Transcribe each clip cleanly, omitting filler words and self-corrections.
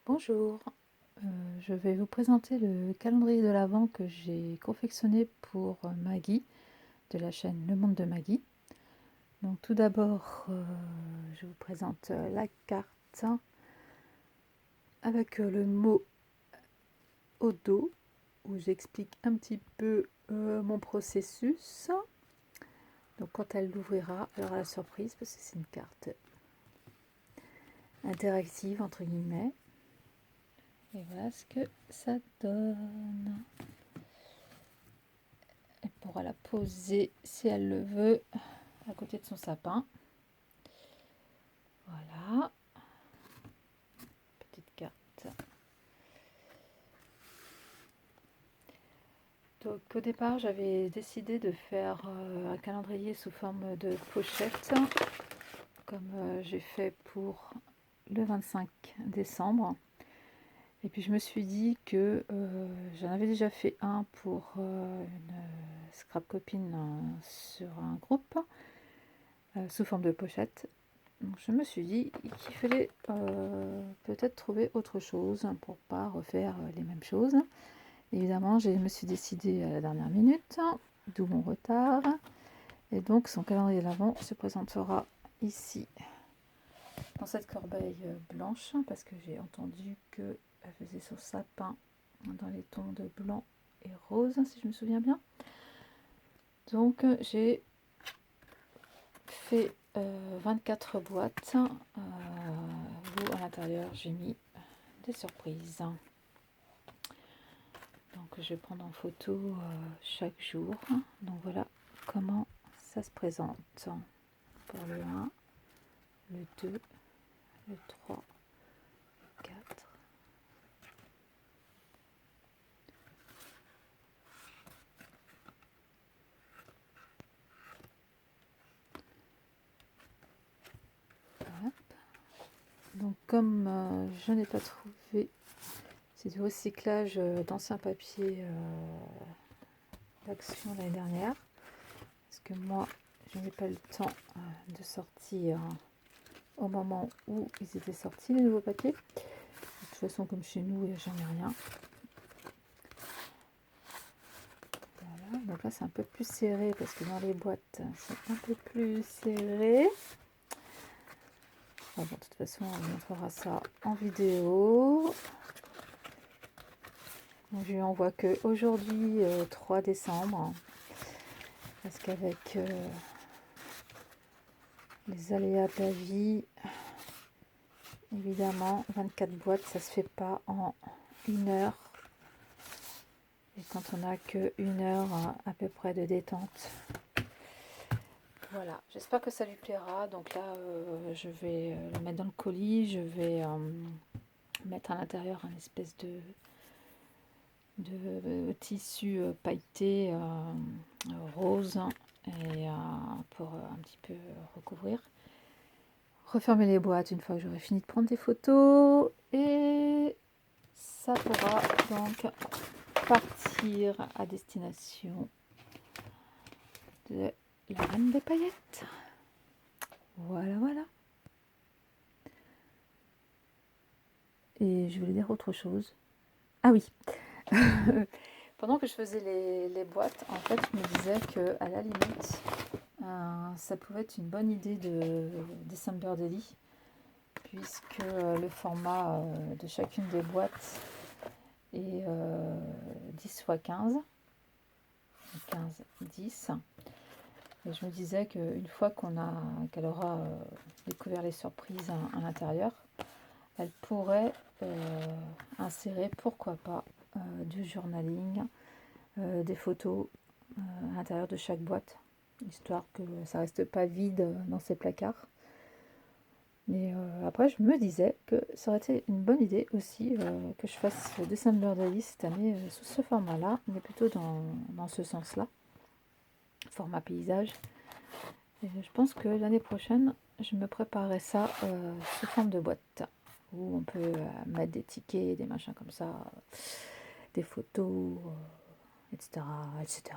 Bonjour, je vais vous présenter le calendrier de l'Avent que j'ai confectionné pour Maggie de la chaîne Le Monde de Maggie. Donc tout d'abord, je vous présente la carte avec le mot au dos où j'explique un petit peu mon processus. Donc quand elle l'ouvrira, elle aura la surprise parce que c'est une carte interactive entre guillemets. Et voilà ce que ça donne. Elle pourra la poser si elle le veut à côté de son sapin. Voilà, petite carte. Donc au départ j'avais décidé de faire un calendrier sous forme de pochette comme j'ai fait pour le 25 décembre. Et puis je me suis dit que j'en avais déjà fait un pour une scrap copine sur un groupe sous forme de pochette. Donc je me suis dit qu'il fallait peut-être trouver autre chose pour pas refaire les mêmes choses. Évidemment, je me suis décidée à la dernière minute, d'où mon retard. Et donc son calendrier de l'Avent se présentera ici, dans cette corbeille blanche, parce que j'ai entendu qu'elle faisait son sapin dans les tons de blanc et rose, si je me souviens bien. Donc j'ai fait 24 boîtes où à l'intérieur j'ai mis des surprises. Donc je vais prendre en photo chaque jour. Donc voilà comment ça se présente pour le 1, le 2, le 3, le 4. Hop. Donc comme je n'ai pas trouvé, c'est du recyclage d'anciens papiers d'action l'année dernière, parce que moi je n'ai pas le temps de sortir au moment où ils étaient sortis les nouveaux papiers. De toute façon comme chez nous j'en ai rien. Voilà, donc là c'est un peu plus serré parce que dans les boîtes c'est un peu plus serré. Bon, de toute façon on montrera ça en vidéo. Donc, je lui envoie que aujourd'hui 3 décembre parce qu'avec les aléas de la vie, évidemment 24 boîtes ça se fait pas en 1 heure. Et quand on n'a que 1 heure à peu près de détente. Voilà, j'espère que ça lui plaira. Donc là, je vais le mettre dans le colis. Je vais mettre à l'intérieur un espèce de tissu pailleté rose et pour un petit peu recouvrir. Refermer les boîtes une fois que j'aurai fini de prendre des photos. Et ça pourra donc partir à destination de la reine des paillettes. Voilà, voilà. Et je voulais dire autre chose. Ah oui. Pendant que je faisais les boîtes, en fait, je me disais que à la limite, ça pouvait être une bonne idée de December Daily, puisque le format de chacune des boîtes est 10 x 15, 15, 10. Et je me disais qu'une fois qu'elle aura découvert les surprises à l'intérieur, elle pourrait insérer, pourquoi pas, du journaling, des photos à l'intérieur de chaque boîte, histoire que ça reste pas vide dans ses placards. Mais après, je me disais que ça aurait été une bonne idée aussi que je fasse le December Daily cette année sous ce format-là, mais plutôt dans ce sens-là, format paysage. Et je pense que l'année prochaine, je me préparerai ça sous forme de boîte, où on peut mettre des tickets, des machins comme ça, des photos, etc., etc.,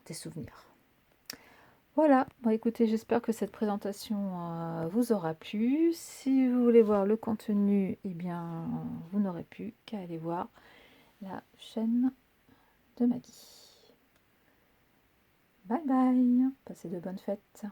des souvenirs. Voilà, bon, écoutez, j'espère que cette présentation vous aura plu. Si vous voulez voir le contenu, eh bien, vous n'aurez plus qu'à aller voir la chaîne de Maggie. Bye bye, passez de bonnes fêtes.